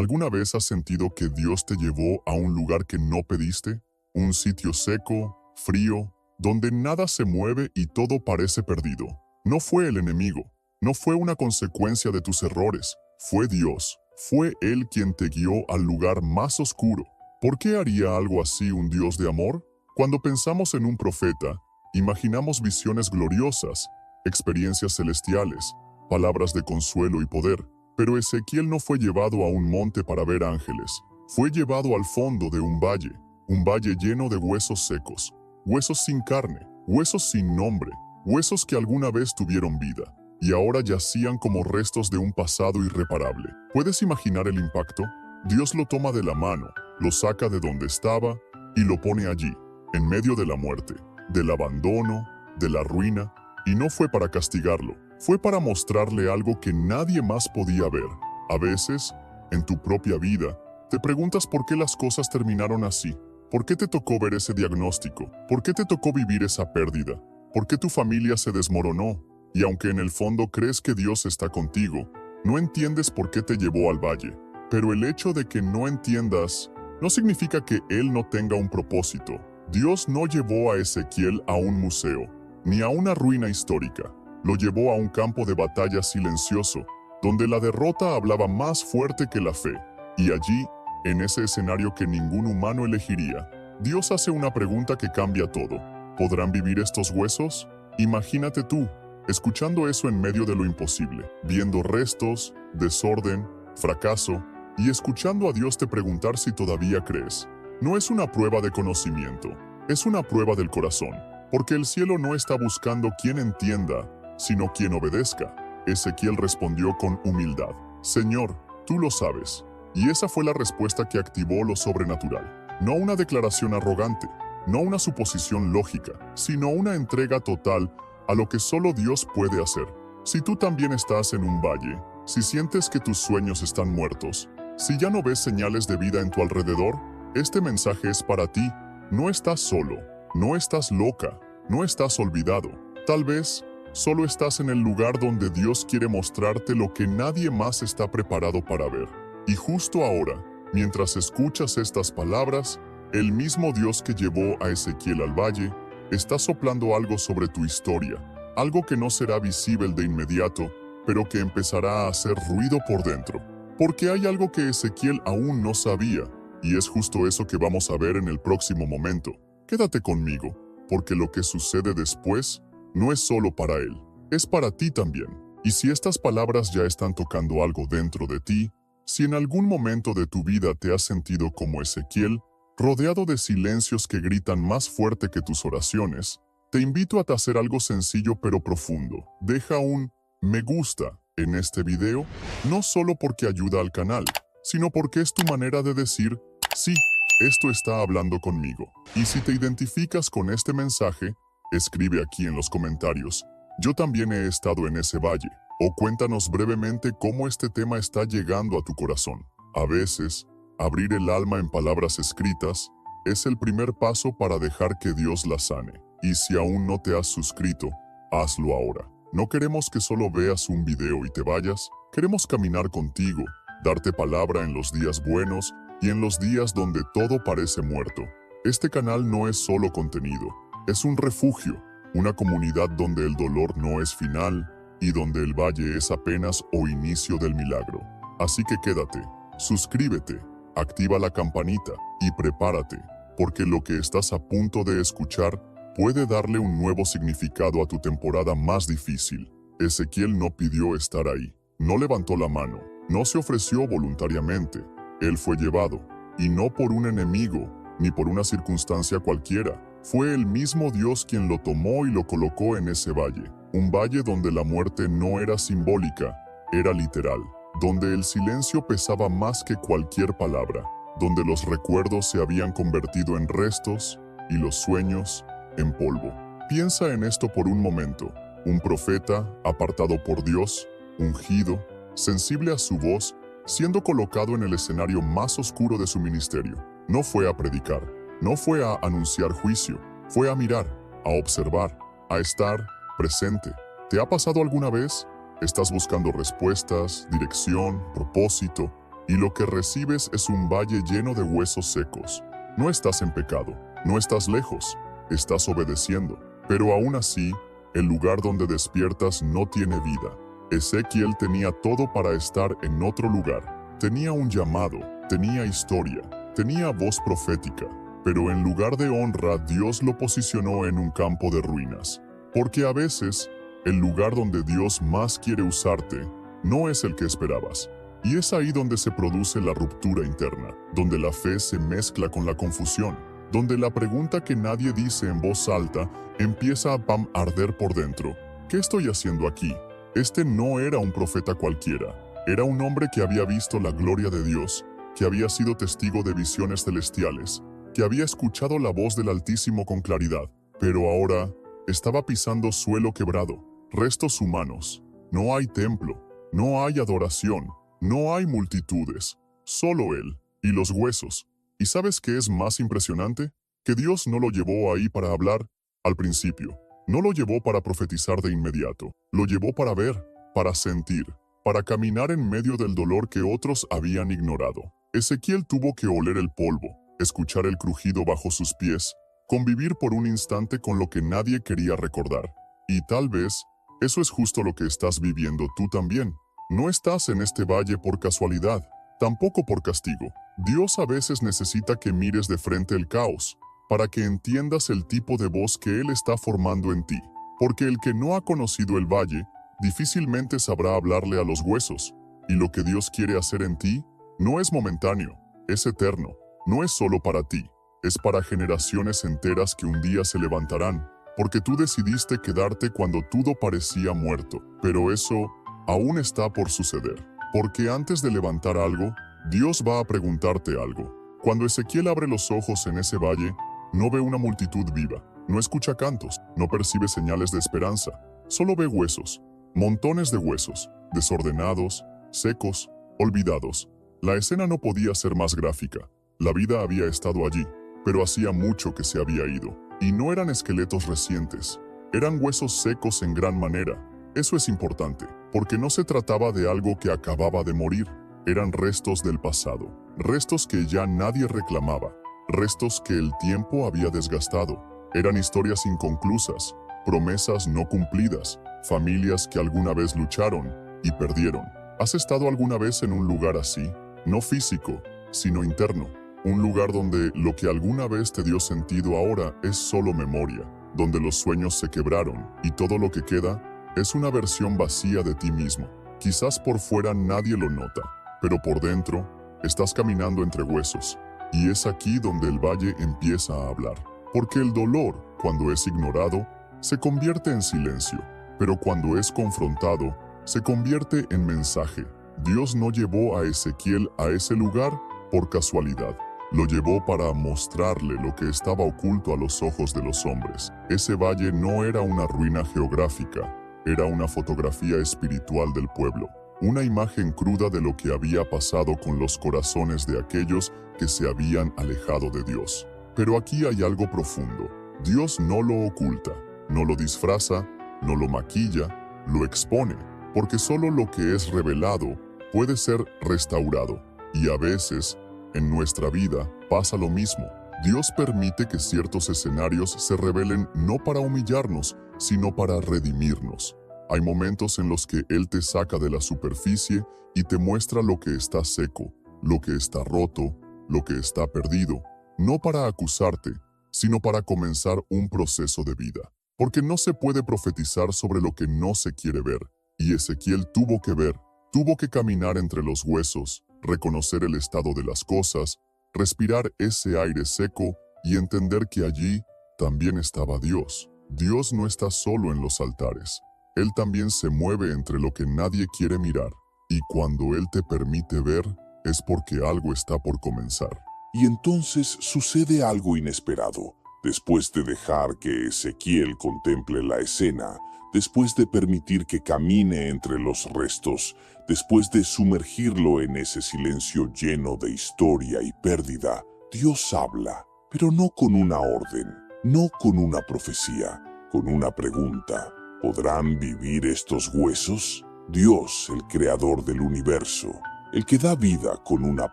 ¿Alguna vez has sentido que Dios te llevó a un lugar que no pediste? Un sitio seco, frío, donde nada se mueve y todo parece perdido. No fue el enemigo, no fue una consecuencia de tus errores, fue Dios. Fue Él quien te guió al lugar más oscuro. ¿Por qué haría algo así un Dios de amor? Cuando pensamos en un profeta, imaginamos visiones gloriosas, experiencias celestiales, palabras de consuelo y poder. Pero Ezequiel no fue llevado a un monte para ver ángeles. Fue llevado al fondo de un valle lleno de huesos secos, huesos sin carne, huesos sin nombre, huesos que alguna vez tuvieron vida y ahora yacían como restos de un pasado irreparable. ¿Puedes imaginar el impacto? Dios lo toma de la mano, lo saca de donde estaba y lo pone allí, en medio de la muerte, del abandono, de la ruina, y no fue para castigarlo, fue para mostrarle algo que nadie más podía ver. A veces, en tu propia vida, te preguntas por qué las cosas terminaron así. ¿Por qué te tocó ver ese diagnóstico? ¿Por qué te tocó vivir esa pérdida? ¿Por qué tu familia se desmoronó? Y aunque en el fondo crees que Dios está contigo, no entiendes por qué te llevó al valle. Pero el hecho de que no entiendas no significa que Él no tenga un propósito. Dios no llevó a Ezequiel a un museo, ni a una ruina histórica. Lo llevó a un campo de batalla silencioso, donde la derrota hablaba más fuerte que la fe. Y allí, en ese escenario que ningún humano elegiría, Dios hace una pregunta que cambia todo. ¿Podrán vivir estos huesos? Imagínate tú, escuchando eso en medio de lo imposible, viendo restos, desorden, fracaso, y escuchando a Dios te preguntar si todavía crees. No es una prueba de conocimiento, es una prueba del corazón, porque el cielo no está buscando quien entienda, sino quien obedezca. Ezequiel respondió con humildad: Señor, tú lo sabes. Y esa fue la respuesta que activó lo sobrenatural. No una declaración arrogante, no una suposición lógica, sino una entrega total a lo que solo Dios puede hacer. Si tú también estás en un valle, si sientes que tus sueños están muertos, si ya no ves señales de vida en tu alrededor, este mensaje es para ti. No estás solo, no estás loca, no estás olvidado. Tal vez solo estás en el lugar donde Dios quiere mostrarte lo que nadie más está preparado para ver. Y justo ahora, mientras escuchas estas palabras, el mismo Dios que llevó a Ezequiel al valle está soplando algo sobre tu historia, algo que no será visible de inmediato, pero que empezará a hacer ruido por dentro. Porque hay algo que Ezequiel aún no sabía, y es justo eso que vamos a ver en el próximo momento. Quédate conmigo, porque lo que sucede después no es solo para él, es para ti también. Y si estas palabras ya están tocando algo dentro de ti, si en algún momento de tu vida te has sentido como Ezequiel, rodeado de silencios que gritan más fuerte que tus oraciones, te invito a hacer algo sencillo pero profundo. Deja un me gusta en este video, no solo porque ayuda al canal, sino porque es tu manera de decir, sí, esto está hablando conmigo. Y si te identificas con este mensaje, escribe aquí en los comentarios: yo también he estado en ese valle. O cuéntanos brevemente cómo este tema está llegando a tu corazón. A veces, abrir el alma en palabras escritas es el primer paso para dejar que Dios la sane. Y si aún no te has suscrito, hazlo ahora. No queremos que solo veas un video y te vayas, queremos caminar contigo, darte palabra en los días buenos y en los días donde todo parece muerto. Este canal no es solo contenido, es un refugio, una comunidad donde el dolor no es final y donde el valle es apenas o inicio del milagro. Así que quédate, suscríbete, activa la campanita y prepárate, porque lo que estás a punto de escuchar puede darle un nuevo significado a tu temporada más difícil. Ezequiel no pidió estar ahí, no levantó la mano, no se ofreció voluntariamente. Él fue llevado, y no por un enemigo, ni por una circunstancia cualquiera. Fue el mismo Dios quien lo tomó y lo colocó en ese valle. Un valle donde la muerte no era simbólica, era literal. Donde el silencio pesaba más que cualquier palabra. Donde los recuerdos se habían convertido en restos y los sueños en polvo. Piensa en esto por un momento. Un profeta, apartado por Dios, ungido, sensible a su voz, siendo colocado en el escenario más oscuro de su ministerio. No fue a predicar, no fue a anunciar juicio, fue a mirar, a observar, a estar presente. ¿Te ha pasado alguna vez? Estás buscando respuestas, dirección, propósito, y lo que recibes es un valle lleno de huesos secos. No estás en pecado, no estás lejos, estás obedeciendo, pero aún así, el lugar donde despiertas no tiene vida. Ezequiel tenía todo para estar en otro lugar. Tenía un llamado, tenía historia, tenía voz profética, pero en lugar de honra, Dios lo posicionó en un campo de ruinas. Porque a veces, el lugar donde Dios más quiere usarte no es el que esperabas. Y es ahí donde se produce la ruptura interna, donde la fe se mezcla con la confusión, donde la pregunta que nadie dice en voz alta empieza a arder por dentro. ¿Qué estoy haciendo aquí? Este no era un profeta cualquiera, era un hombre que había visto la gloria de Dios, que había sido testigo de visiones celestiales, que había escuchado la voz del Altísimo con claridad, pero ahora estaba pisando suelo quebrado, restos humanos. No hay templo, no hay adoración, no hay multitudes, solo él y los huesos. ¿Y sabes qué es más impresionante? Que Dios no lo llevó ahí para hablar al principio. No lo llevó para profetizar de inmediato. Lo llevó para ver, para sentir, para caminar en medio del dolor que otros habían ignorado. Ezequiel tuvo que oler el polvo, escuchar el crujido bajo sus pies, convivir por un instante con lo que nadie quería recordar. Y tal vez, eso es justo lo que estás viviendo tú también. No estás en este valle por casualidad, tampoco por castigo. Dios a veces necesita que mires de frente el caos, para que entiendas el tipo de voz que Él está formando en ti. Porque el que no ha conocido el valle, difícilmente sabrá hablarle a los huesos. Y lo que Dios quiere hacer en ti, no es momentáneo, es eterno. No es solo para ti, es para generaciones enteras que un día se levantarán. Porque tú decidiste quedarte cuando todo parecía muerto. Pero eso aún está por suceder. Porque antes de levantar algo, Dios va a preguntarte algo. Cuando Ezequiel abre los ojos en ese valle, no ve una multitud viva, no escucha cantos, no percibe señales de esperanza, solo ve huesos, montones de huesos, desordenados, secos, olvidados. La escena no podía ser más gráfica. La vida había estado allí, pero hacía mucho que se había ido. Y no eran esqueletos recientes, eran huesos secos en gran manera. Eso es importante, porque no se trataba de algo que acababa de morir. Eran restos del pasado, restos que ya nadie reclamaba, restos que el tiempo había desgastado. Eran historias inconclusas, promesas no cumplidas, familias que alguna vez lucharon y perdieron. ¿Has estado alguna vez en un lugar así? No físico, sino interno. Un lugar donde lo que alguna vez te dio sentido ahora es solo memoria, donde los sueños se quebraron y todo lo que queda es una versión vacía de ti mismo. Quizás por fuera nadie lo nota, pero por dentro estás caminando entre huesos. Y es aquí donde el valle empieza a hablar. Porque el dolor, cuando es ignorado, se convierte en silencio, pero cuando es confrontado, se convierte en mensaje. Dios no llevó a Ezequiel a ese lugar por casualidad. Lo llevó para mostrarle lo que estaba oculto a los ojos de los hombres. Ese valle no era una ruina geográfica, era una fotografía espiritual del pueblo. Una imagen cruda de lo que había pasado con los corazones de aquellos que se habían alejado de Dios. Pero aquí hay algo profundo. Dios no lo oculta, no lo disfraza, no lo maquilla, lo expone, porque solo lo que es revelado puede ser restaurado. Y a veces, en nuestra vida, pasa lo mismo. Dios permite que ciertos escenarios se revelen no para humillarnos, sino para redimirnos. Hay momentos en los que Él te saca de la superficie y te muestra lo que está seco, lo que está roto, lo que está perdido, no para acusarte, sino para comenzar un proceso de vida. Porque no se puede profetizar sobre lo que no se quiere ver. Y Ezequiel tuvo que ver, tuvo que caminar entre los huesos, reconocer el estado de las cosas, respirar ese aire seco y entender que allí también estaba Dios. Dios no está solo en los altares. Él también se mueve entre lo que nadie quiere mirar. Y cuando Él te permite ver, es porque algo está por comenzar. Y entonces sucede algo inesperado. Después de dejar que Ezequiel contemple la escena, después de permitir que camine entre los restos, después de sumergirlo en ese silencio lleno de historia y pérdida, Dios habla, pero no con una orden, no con una profecía, con una pregunta. ¿Podrán vivir estos huesos? Dios, el creador del universo, el que da vida con una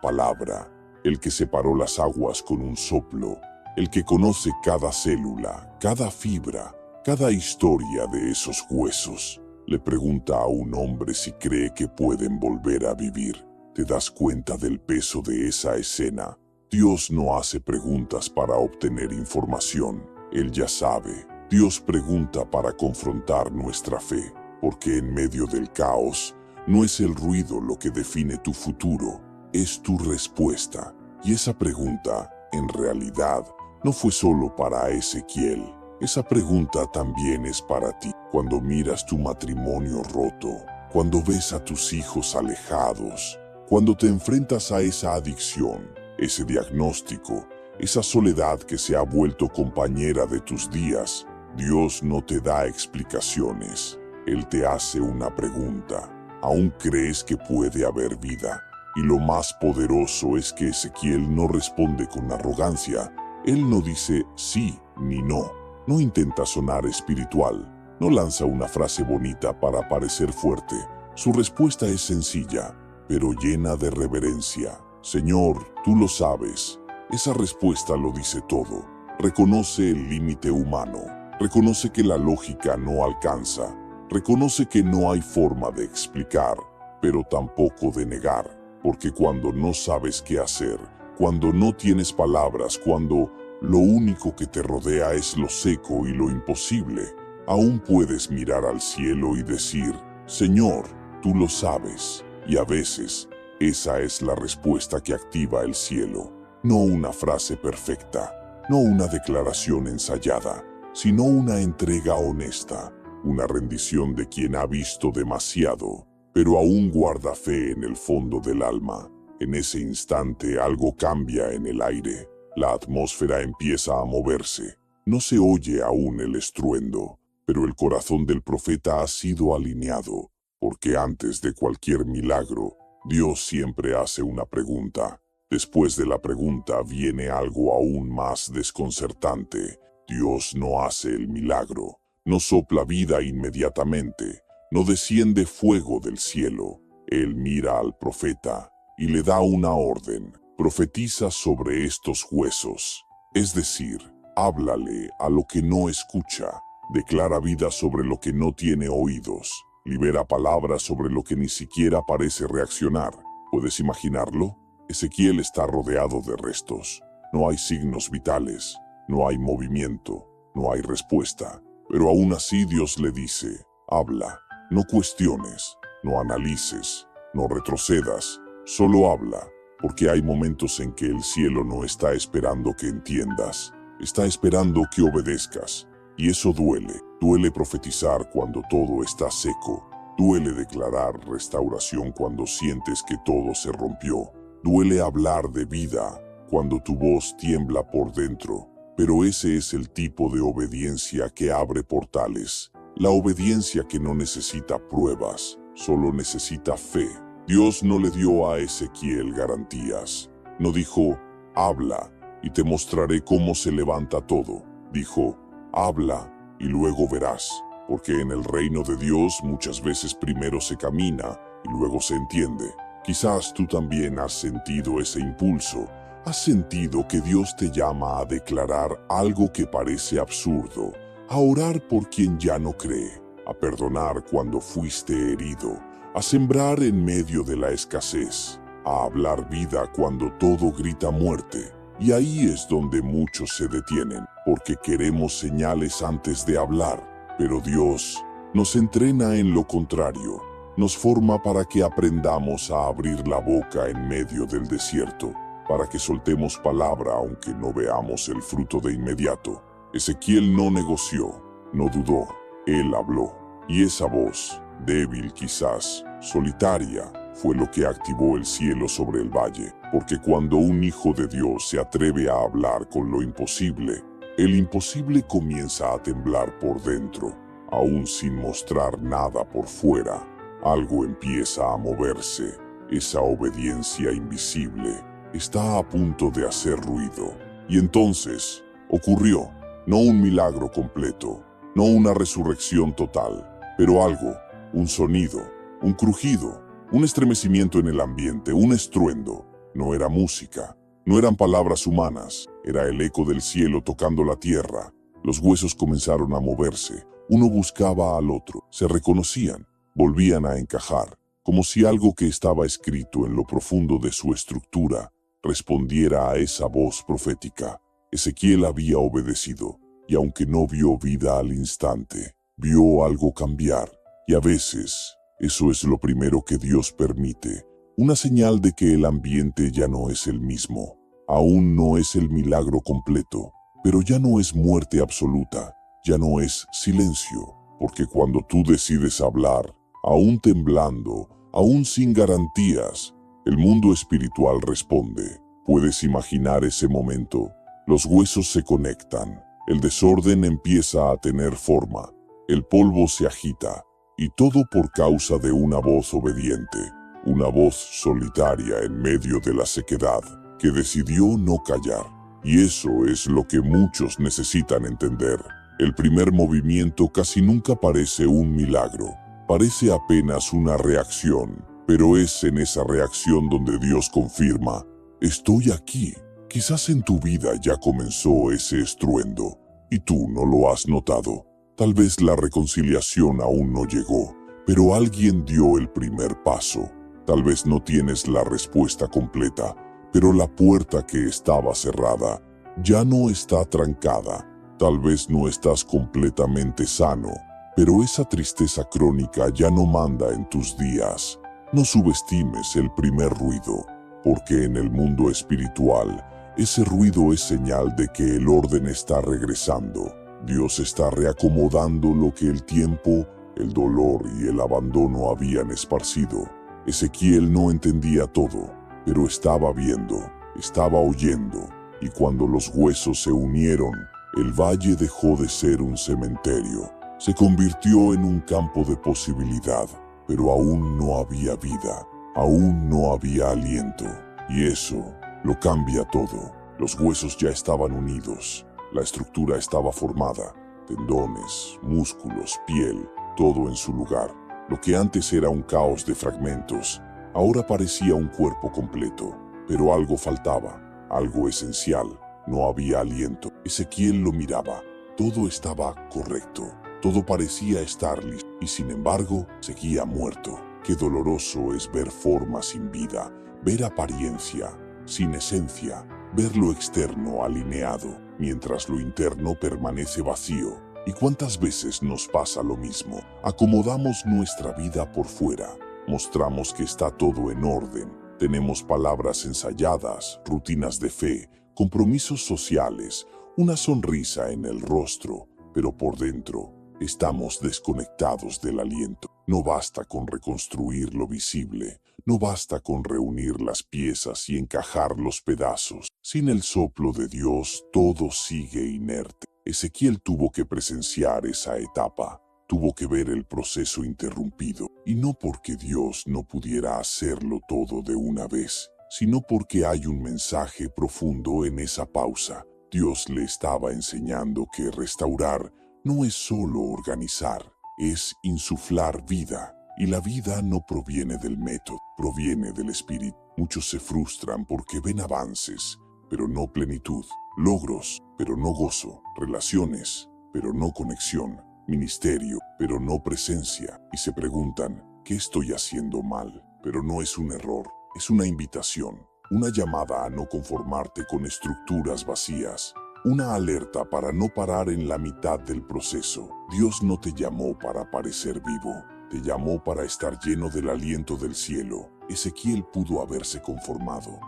palabra, el que separó las aguas con un soplo, el que conoce cada célula, cada fibra, cada historia de esos huesos. Le pregunta a un hombre si cree que pueden volver a vivir. ¿Te das cuenta del peso de esa escena? Dios no hace preguntas para obtener información. Él ya sabe. Dios pregunta para confrontar nuestra fe, porque en medio del caos, no es el ruido lo que define tu futuro, es tu respuesta. Y esa pregunta, en realidad, no fue solo para Ezequiel. Esa pregunta también es para ti. Cuando miras tu matrimonio roto, cuando ves a tus hijos alejados, cuando te enfrentas a esa adicción, ese diagnóstico, esa soledad que se ha vuelto compañera de tus días, Dios no te da explicaciones. Él te hace una pregunta. ¿Aún crees que puede haber vida? Y lo más poderoso es que Ezequiel no responde con arrogancia. Él no dice sí ni no. No intenta sonar espiritual. No lanza una frase bonita para parecer fuerte. Su respuesta es sencilla, pero llena de reverencia. Señor, tú lo sabes. Esa respuesta lo dice todo. Reconoce el límite humano. Reconoce que la lógica no alcanza. Reconoce que no hay forma de explicar, pero tampoco de negar. Porque cuando no sabes qué hacer, cuando no tienes palabras, cuando lo único que te rodea es lo seco y lo imposible, aún puedes mirar al cielo y decir, Señor, tú lo sabes. Y a veces, esa es la respuesta que activa el cielo. No una frase perfecta, no una declaración ensayada, sino una entrega honesta, una rendición de quien ha visto demasiado, pero aún guarda fe en el fondo del alma. En ese instante algo cambia en el aire. La atmósfera empieza a moverse. No se oye aún el estruendo, pero el corazón del profeta ha sido alineado, porque antes de cualquier milagro, Dios siempre hace una pregunta. Después de la pregunta viene algo aún más desconcertante. Dios no hace el milagro, no sopla vida inmediatamente, no desciende fuego del cielo. Él mira al profeta y le da una orden. Profetiza sobre estos huesos, es decir, háblale a lo que no escucha, declara vida sobre lo que no tiene oídos, libera palabras sobre lo que ni siquiera parece reaccionar. ¿Puedes imaginarlo? Ezequiel está rodeado de restos. No hay signos vitales, no hay movimiento, no hay respuesta. Pero aún así Dios le dice, habla, no cuestiones, no analices, no retrocedas, solo habla. Porque hay momentos en que el cielo no está esperando que entiendas, está esperando que obedezcas. Y eso duele. Duele profetizar cuando todo está seco. Duele declarar restauración cuando sientes que todo se rompió. Duele hablar de vida cuando tu voz tiembla por dentro. Pero ese es el tipo de obediencia que abre portales. La obediencia que no necesita pruebas, solo necesita fe. Dios no le dio a Ezequiel garantías. No dijo, habla y te mostraré cómo se levanta todo. Dijo, habla y luego verás. Porque en el reino de Dios muchas veces primero se camina y luego se entiende. Quizás tú también has sentido ese impulso. Has sentido que Dios te llama a declarar algo que parece absurdo, a orar por quien ya no cree, a perdonar cuando fuiste herido, a sembrar en medio de la escasez, a hablar vida cuando todo grita muerte. Y ahí es donde muchos se detienen, porque queremos señales antes de hablar. Pero Dios nos entrena en lo contrario, nos forma para que aprendamos a abrir la boca en medio del desierto, para que soltemos palabra aunque no veamos el fruto de inmediato. Ezequiel no negoció, no dudó, él habló. Y esa voz, débil quizás, solitaria, fue lo que activó el cielo sobre el valle, porque cuando un hijo de Dios se atreve a hablar con lo imposible, el imposible comienza a temblar por dentro, aún sin mostrar nada por fuera. Algo empieza a moverse, esa obediencia invisible está a punto de hacer ruido. Y entonces ocurrió, no un milagro completo, no una resurrección total, pero algo, un sonido, un crujido, un estremecimiento en el ambiente, un estruendo. No era música, no eran palabras humanas, era el eco del cielo tocando la tierra. Los huesos comenzaron a moverse, uno buscaba al otro, se reconocían, volvían a encajar, como si algo que estaba escrito en lo profundo de su estructura respondiera a esa voz profética. Ezequiel había obedecido, y aunque no vio vida al instante, vio algo cambiar. Y a veces, eso es lo primero que Dios permite, una señal de que el ambiente ya no es el mismo. Aún no es el milagro completo, pero ya no es muerte absoluta, ya no es silencio, porque cuando tú decides hablar, aún temblando, aún sin garantías, el mundo espiritual responde. ¿Puedes imaginar ese momento? Los huesos se conectan, el desorden empieza a tener forma, el polvo se agita, y todo por causa de una voz obediente, una voz solitaria en medio de la sequedad, que decidió no callar. Y eso es lo que muchos necesitan entender. El primer movimiento casi nunca parece un milagro, parece apenas una reacción, pero es en esa reacción donde Dios confirma, estoy aquí. Quizás en tu vida ya comenzó ese estruendo, y tú no lo has notado. Tal vez la reconciliación aún no llegó, pero alguien dio el primer paso. Tal vez no tienes la respuesta completa, pero la puerta que estaba cerrada ya no está trancada. Tal vez no estás completamente sano, pero esa tristeza crónica ya no manda en tus días. No subestimes el primer ruido, porque en el mundo espiritual, ese ruido es señal de que el orden está regresando. Dios está reacomodando lo que el tiempo, el dolor y el abandono habían esparcido. Ezequiel no entendía todo, pero estaba viendo, estaba oyendo, y cuando los huesos se unieron, el valle dejó de ser un cementerio. Se convirtió en un campo de posibilidad, pero aún no había vida, aún no había aliento, y eso lo cambia todo. Los huesos ya estaban unidos, la estructura estaba formada, tendones, músculos, piel, todo en su lugar. Lo que antes era un caos de fragmentos, ahora parecía un cuerpo completo, pero algo faltaba, algo esencial. No había aliento. Ezequiel lo miraba, todo estaba correcto, todo parecía estar listo, y sin embargo, seguía muerto. Qué doloroso es ver forma sin vida, ver apariencia sin esencia, ver lo externo alineado, mientras lo interno permanece vacío. ¿Y cuántas veces nos pasa lo mismo? Acomodamos nuestra vida por fuera, mostramos que está todo en orden, tenemos palabras ensayadas, rutinas de fe, compromisos sociales, una sonrisa en el rostro, pero por dentro estamos desconectados del aliento. No basta con reconstruir lo visible, no basta con reunir las piezas y encajar los pedazos. Sin el soplo de Dios, todo sigue inerte. Ezequiel tuvo que presenciar esa etapa, tuvo que ver el proceso interrumpido, y no porque Dios no pudiera hacerlo todo de una vez, sino porque hay un mensaje profundo en esa pausa. Dios le estaba enseñando que restaurar no es solo organizar, es insuflar vida. Y la vida no proviene del método, proviene del espíritu. Muchos se frustran porque ven avances, pero no plenitud, logros, pero no gozo, relaciones, pero no conexión, ministerio, pero no presencia, y se preguntan, ¿qué estoy haciendo mal? Pero no es un error, es una invitación, una llamada a no conformarte con estructuras vacías, una alerta para no parar en la mitad del proceso. Dios no te llamó para parecer vivo, te llamó para estar lleno del aliento del cielo. Ezequiel pudo haberse conformado,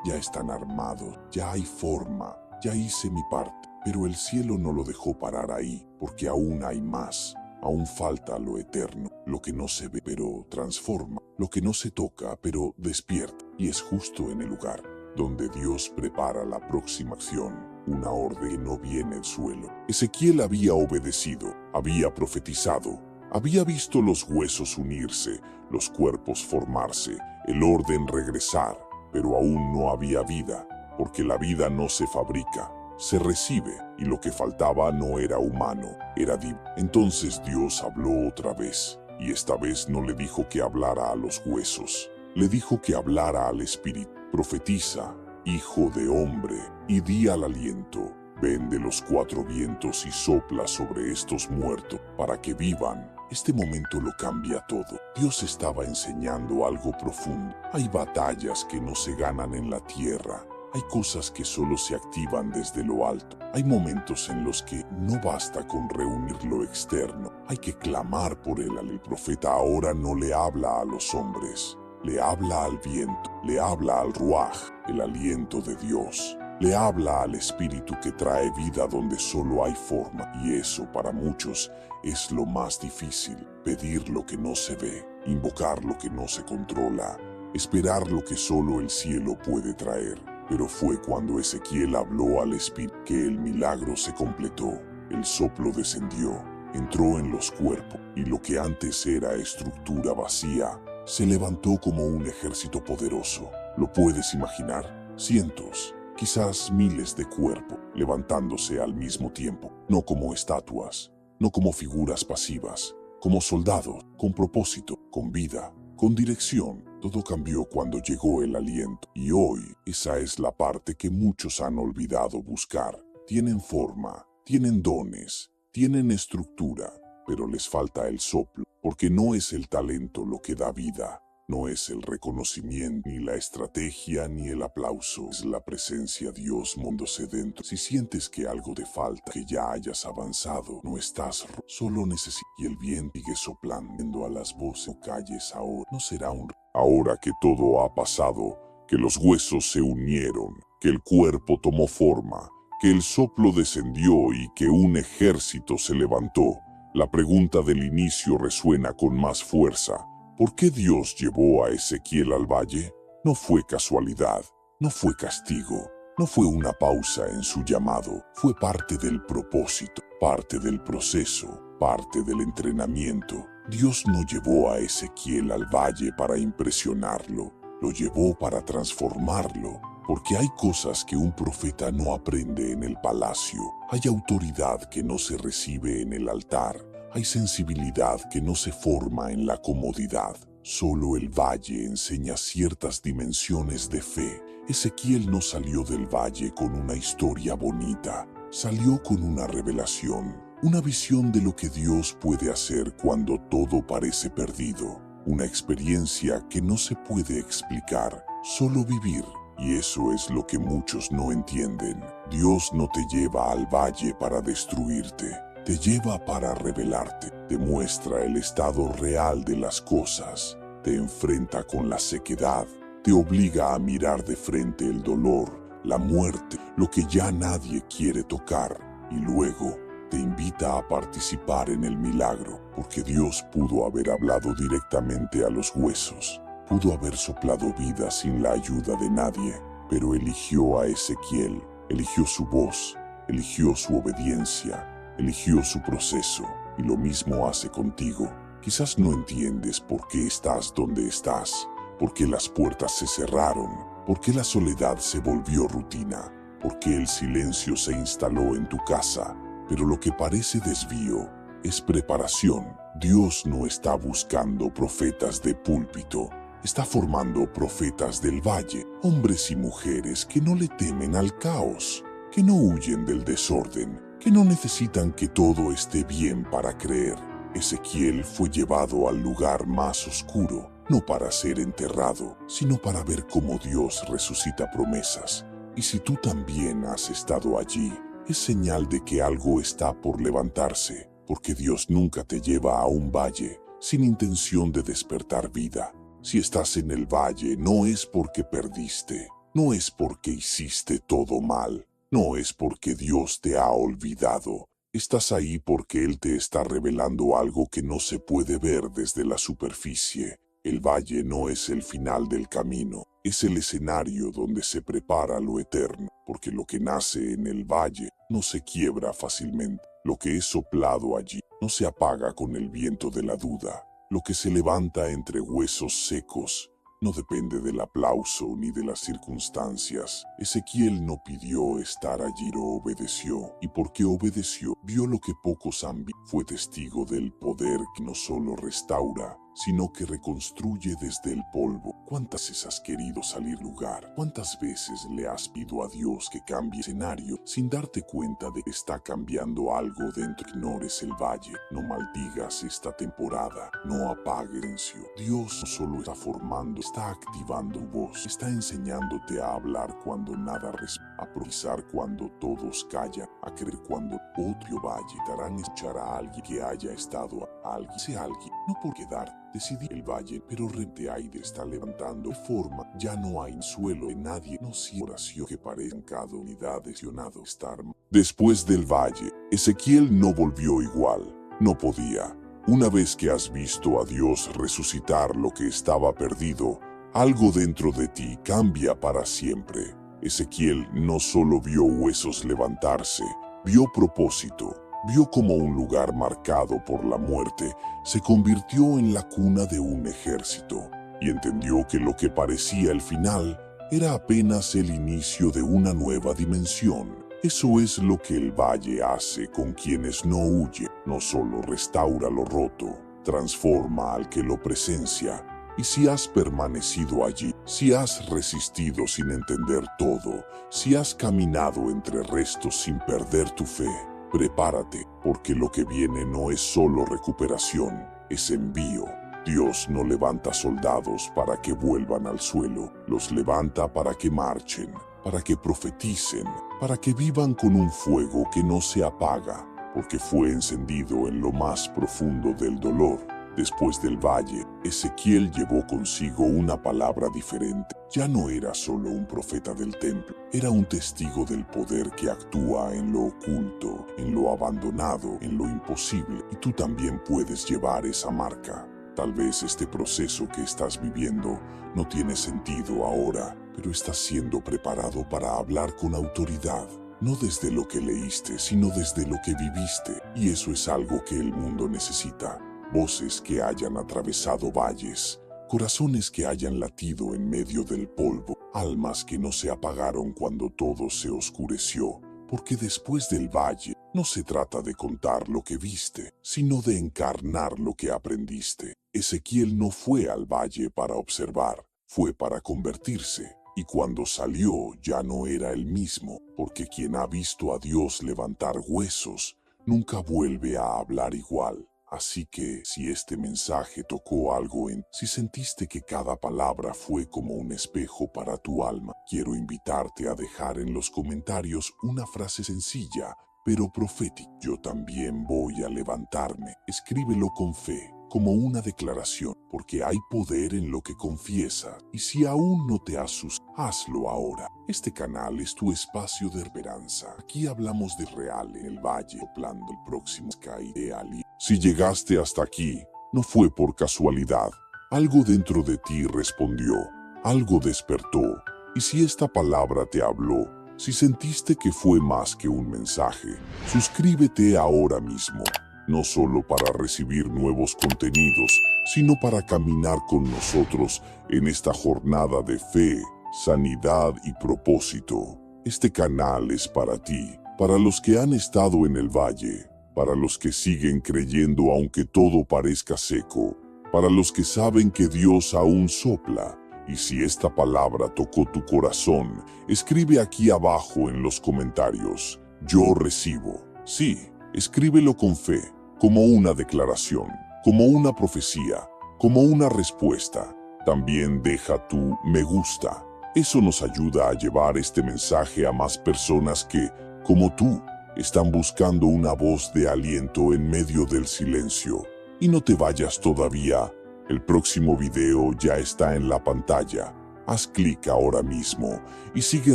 ya están armados, ya hay forma, ya hice mi parte. Pero el cielo no lo dejó parar ahí, porque aún hay más. Aún falta lo eterno, lo que no se ve pero transforma, lo que no se toca pero despierta. Y es justo en el lugar donde Dios prepara la próxima acción. Una orden no viene del suelo. Ezequiel había obedecido, había profetizado, había visto los huesos unirse, los cuerpos formarse, el orden regresar, pero aún no había vida, porque la vida no se fabrica, se recibe, y lo que faltaba no era humano, era divino. Entonces Dios habló otra vez. Y esta vez no le dijo que hablara a los huesos, le dijo que hablara al espíritu. Profetiza, hijo de hombre, y di al aliento, ven de los 4 vientos y sopla sobre estos muertos para que vivan. Este momento lo cambia todo. Dios estaba enseñando algo profundo. Hay batallas que no se ganan en la tierra. Hay cosas que solo se activan desde lo alto. Hay momentos en los que no basta con reunir lo externo. Hay que clamar por él. El profeta ahora no le habla a los hombres. Le habla al viento. Le habla al ruaj, el aliento de Dios. Le habla al espíritu que trae vida donde solo hay forma. Y eso para muchos es lo más difícil. Pedir lo que no se ve. Invocar lo que no se controla. Esperar lo que solo el cielo puede traer. Pero fue cuando Ezequiel habló al espíritu que el milagro se completó. El soplo descendió, entró en los cuerpos, y lo que antes era estructura vacía, se levantó como un ejército poderoso. ¿Lo puedes imaginar? Cientos, quizás miles de cuerpos, levantándose al mismo tiempo, no como estatuas, no como figuras pasivas, como soldados, con propósito, con vida, con dirección. Todo cambió cuando llegó el aliento, y hoy esa es la parte que muchos han olvidado buscar. Tienen forma, tienen dones, tienen estructura, pero les falta el soplo, porque no es el talento lo que da vida, no es el reconocimiento, ni la estrategia, ni el aplauso, es la presencia. Dios móndose dentro. Si sientes que algo te falta, que ya hayas avanzado, no estás solo necesitas. Y el viento sigue soplando a las voces. No calles ahora, no será un... Ahora que todo ha pasado, que los huesos se unieron, que el cuerpo tomó forma, que el soplo descendió y que un ejército se levantó, la pregunta del inicio resuena con más fuerza. ¿Por qué Dios llevó a Ezequiel al valle? No fue casualidad, no fue castigo, no fue una pausa en su llamado, fue parte del propósito, parte del proceso, parte del entrenamiento. Dios no llevó a Ezequiel al valle para impresionarlo, lo llevó para transformarlo, porque hay cosas que un profeta no aprende en el palacio, hay autoridad que no se recibe en el altar, hay sensibilidad que no se forma en la comodidad. Solo el valle enseña ciertas dimensiones de fe. Ezequiel no salió del valle con una historia bonita, salió con una revelación. Una visión de lo que Dios puede hacer cuando todo parece perdido. Una experiencia que no se puede explicar, solo vivir. Y eso es lo que muchos no entienden. Dios no te lleva al valle para destruirte, te lleva para revelarte. Te muestra el estado real de las cosas, te enfrenta con la sequedad, te obliga a mirar de frente el dolor, la muerte, lo que ya nadie quiere tocar, y luego te invita a participar en el milagro, porque Dios pudo haber hablado directamente a los huesos, pudo haber soplado vida sin la ayuda de nadie, pero eligió a Ezequiel, eligió su voz, eligió su obediencia, eligió su proceso, y lo mismo hace contigo. Quizás no entiendes por qué estás donde estás, por qué las puertas se cerraron, por qué la soledad se volvió rutina, por qué el silencio se instaló en tu casa, pero lo que parece desvío es preparación. Dios no está buscando profetas de púlpito, está formando profetas del valle, hombres y mujeres que no le temen al caos, que no huyen del desorden, que no necesitan que todo esté bien para creer. Ezequiel fue llevado al lugar más oscuro, no para ser enterrado, sino para ver cómo Dios resucita promesas. Y si tú también has estado allí, es señal de que algo está por levantarse, porque Dios nunca te lleva a un valle sin intención de despertar vida. Si estás en el valle, no es porque perdiste, no es porque hiciste todo mal, no es porque Dios te ha olvidado. Estás ahí porque Él te está revelando algo que no se puede ver desde la superficie. El valle no es el final del camino, es el escenario donde se prepara lo eterno, porque lo que nace en el valle no se quiebra fácilmente. Lo que es soplado allí no se apaga con el viento de la duda. Lo que se levanta entre huesos secos No depende del aplauso ni de las circunstancias. Ezequiel no pidió estar allí, lo obedeció. Y porque obedeció, vio lo que pocos han visto. Fue testigo del poder que no solo restaura, sino que reconstruye desde el polvo. ¿Cuántas veces has querido salir del lugar? ¿Cuántas veces le has pedido a Dios que cambie escenario sin darte cuenta de que está cambiando algo dentro? Ignores el valle, no maldigas esta temporada, no apagues el silencio. Dios no solo está formando, está activando tu voz, está enseñándote a hablar cuando nada responde, a improvisar cuando todos callan, a creer cuando otro valle. Te harán escuchar a alguien que haya estado a alguien. Sea alguien, no por quedar. Decidí el valle, pero rente aire está levantando de forma, ya no hay suelo de nadie, no si oración que parezcan cada unidad lesionado estar. Después del valle, Ezequiel no volvió igual, no podía. Una vez que has visto a Dios resucitar lo que estaba perdido, algo dentro de ti cambia para siempre. Ezequiel no solo vio huesos levantarse, vio propósito. Vio como un lugar marcado por la muerte se convirtió en la cuna de un ejército y entendió que lo que parecía el final era apenas el inicio de una nueva dimensión. Eso es lo que el valle hace con quienes no huyen. No solo restaura lo roto, transforma al que lo presencia. Y si has permanecido allí, si has resistido sin entender todo, si has caminado entre restos sin perder tu fe, prepárate, porque lo que viene no es solo recuperación, es envío. Dios no levanta soldados para que vuelvan al suelo, los levanta para que marchen, para que profeticen, para que vivan con un fuego que no se apaga, porque fue encendido en lo más profundo del dolor. Después del valle, Ezequiel llevó consigo una palabra diferente. Ya no era solo un profeta del templo, era un testigo del poder que actúa en lo oculto, en lo abandonado, en lo imposible. Y tú también puedes llevar esa marca. Tal vez este proceso que estás viviendo no tiene sentido ahora, pero estás siendo preparado para hablar con autoridad. No desde lo que leíste, sino desde lo que viviste. Y eso es algo que el mundo necesita. Voces que hayan atravesado valles, corazones que hayan latido en medio del polvo, almas que no se apagaron cuando todo se oscureció, porque después del valle no se trata de contar lo que viste, sino de encarnar lo que aprendiste. Ezequiel no fue al valle para observar, fue para convertirse, y cuando salió ya no era el mismo, porque quien ha visto a Dios levantar huesos, nunca vuelve a hablar igual. Así que, si este mensaje tocó algo si sentiste que cada palabra fue como un espejo para tu alma, quiero invitarte a dejar en los comentarios una frase sencilla, pero profética. Yo también voy a levantarme. Escríbelo con fe, como una declaración, porque hay poder en lo que confiesa. Y si aún no te asustas, hazlo ahora. Este canal es tu espacio de esperanza. Aquí hablamos de real en el valle, soplando el próximo Sky de Ali. Si llegaste hasta aquí, no fue por casualidad. Algo dentro de ti respondió, algo despertó. Y si esta palabra te habló, si sentiste que fue más que un mensaje, suscríbete ahora mismo. No solo para recibir nuevos contenidos, sino para caminar con nosotros en esta jornada de fe, sanidad y propósito. Este canal es para ti, para los que han estado en el valle, para los que siguen creyendo aunque todo parezca seco, para los que saben que Dios aún sopla. Y si esta palabra tocó tu corazón, escribe aquí abajo en los comentarios, yo recibo. Sí, escríbelo con fe, como una declaración, como una profecía, como una respuesta. También deja tu me gusta. Eso nos ayuda a llevar este mensaje a más personas que, como tú, están buscando una voz de aliento en medio del silencio. Y no te vayas todavía. El próximo video ya está en la pantalla. Haz clic ahora mismo y sigue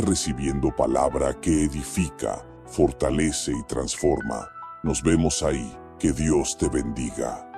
recibiendo palabra que edifica, fortalece y transforma. Nos vemos ahí. Que Dios te bendiga.